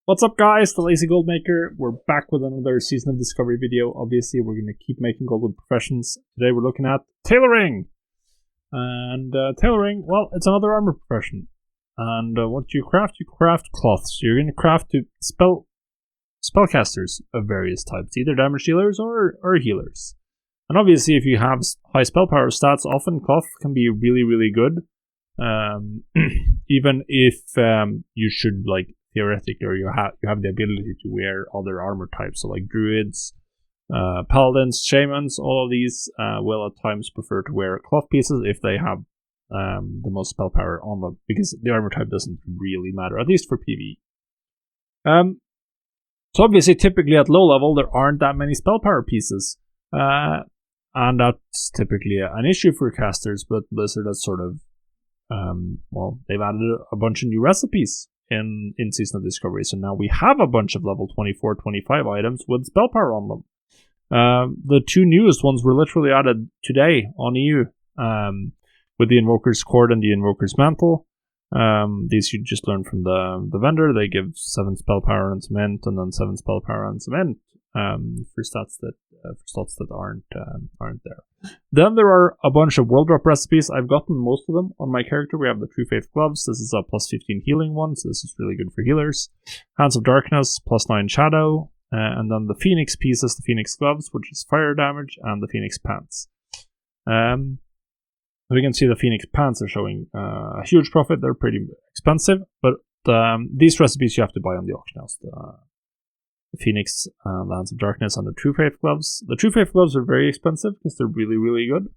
What's up, guys? The Lazy Gold Maker. We're back with another Season of Discovery video. Obviously, we're going to keep making gold with professions. Today we're looking at tailoring. And tailoring, well, it's another armor profession. And what do you craft? You craft cloths. So you're going to craft to spellcasters of various types, either damage dealers or healers. And obviously, if you have high spell power stats, often cloth can be really good. Even if you should, like, theoretically, or you have the ability to wear other armor types, so like druids, paladins, shamans, all of these will at times prefer to wear cloth pieces if they have the most spell power on them, because the armor type doesn't really matter, at least for PvE. So obviously, typically at low level, there aren't that many spell power pieces, and that's typically an issue for casters, but Blizzard has sort of, well, they've added a bunch of new recipes in Season of Discovery, so now we have a bunch of level 24, 25 items with spell power on them. The two newest ones were literally added today on EU, with the Invoker's Cord and the Invoker's Mantle. These you just learn from the vendor. They give 7 spell power and cement, and then 7 spell power and cement for slots that aren't there. Then there are a bunch of world drop recipes. I've gotten most of them on my character. We have the True Faith Gloves. This is a plus 15 healing one, so this is really good for healers. Hands of Darkness, plus 9 Shadow. And then the Phoenix pieces, the Phoenix Gloves, which is fire damage, and the Phoenix Pants. We can see the Phoenix Pants are showing a huge profit. They're pretty expensive, but these recipes you have to buy on the auction house. The Phoenix, the Hands of Darkness, and the True Faith Gloves. The True Faith Gloves are very expensive because they're really good.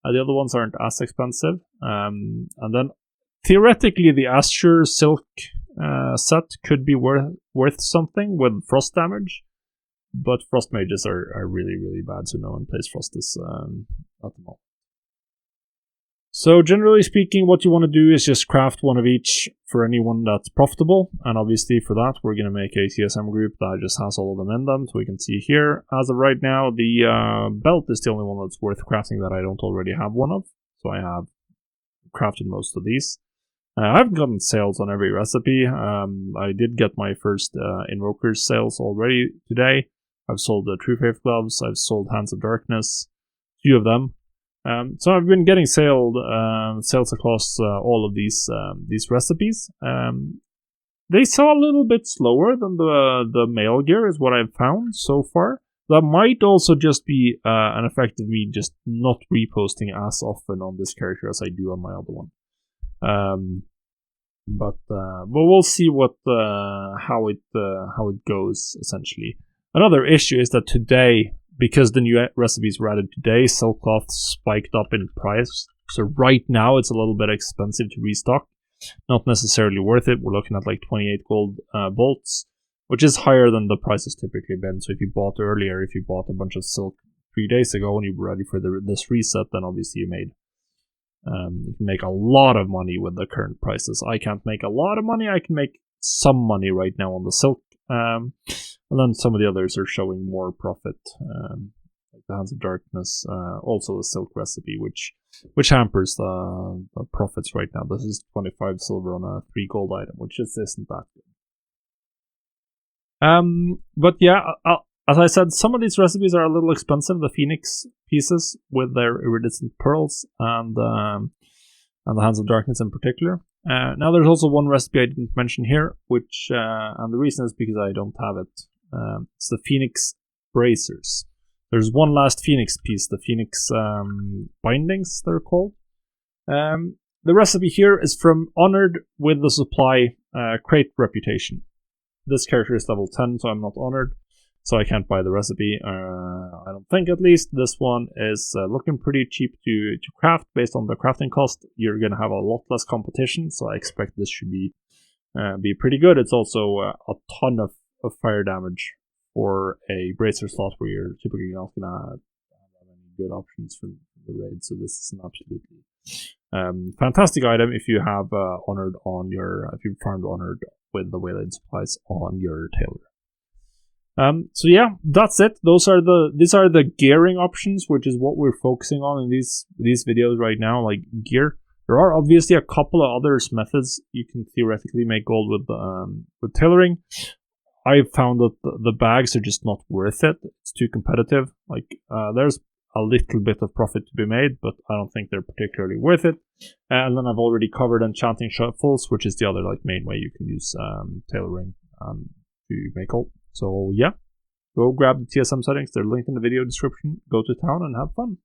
The other ones aren't as expensive. And then theoretically, the Azure Silk set could be worth something with frost damage, but frost mages are really bad, so no one plays Frostus at the moment. So generally speaking, what you want to do is just craft one of each for anyone that's profitable, and obviously for that we're going to make a CSM group that just has all of them in them, so we can see here, as of right now, the belt is the only one that's worth crafting that I don't already have one of, so I have crafted most of these. I haven't gotten sales on every recipe. I did get my first Invoker's sales already today. I've sold the True Faith Gloves, I've sold Hands of Darkness, a few of them. So I've been getting sales across all of these recipes. They sell a little bit slower than the mail gear, is what I've found so far. That might also just be an effect of me just not reposting as often on this character as I do on my other one. But we'll see how it goes, essentially. Another issue is that today, because the new recipes were added today, silk cloth spiked up in price. So right now it's a little bit expensive to restock. Not necessarily worth it. We're looking at like 28 gold bolts, which is higher than the prices typically been. So if you bought earlier, if you bought a bunch of silk 3 days ago and you were ready for this reset, then obviously you can make a lot of money with the current prices. I can't make a lot of money. I can make some money right now on the silk. And then some of the others are showing more profit, like the Hands of Darkness, also the silk recipe, which hampers the profits right now. This is 25 silver on a 3 gold item, which just isn't that good. But yeah, as I said, some of these recipes are a little expensive. The Phoenix pieces with their iridescent pearls and the Hands of Darkness in particular. Now there's also one recipe I didn't mention here, which and the reason is because I don't have it. It's the Phoenix Bracers. There's one last Phoenix piece, the Phoenix Bindings, they're called. The recipe here is from Honored with the Supply Crate Reputation. This character is level 10, so I'm not Honored, so I can't buy the recipe. I don't think, at least. This one is looking pretty cheap to craft based on the crafting cost. You're going to have a lot less competition, so I expect this should be pretty good. It's also a ton of fire damage for a bracer slot where you're typically not going to have any good options for the raid, so this is an absolutely fantastic item if you have Honored on if you've farmed Honored with the Waylaid supplies on your Tailor. So yeah, that's it. These are the gearing options, which is what we're focusing on in these videos right now, like gear. There are obviously a couple of other methods you can theoretically make gold with tailoring. I found that the bags are just not worth it. It's too competitive. Like, there's a little bit of profit to be made, but I don't think they're particularly worth it. And then I've already covered enchanting shuffles, which is the other like main way you can use tailoring to make gold. So yeah, go grab the TSM settings. They're linked in the video description. Go to town and have fun.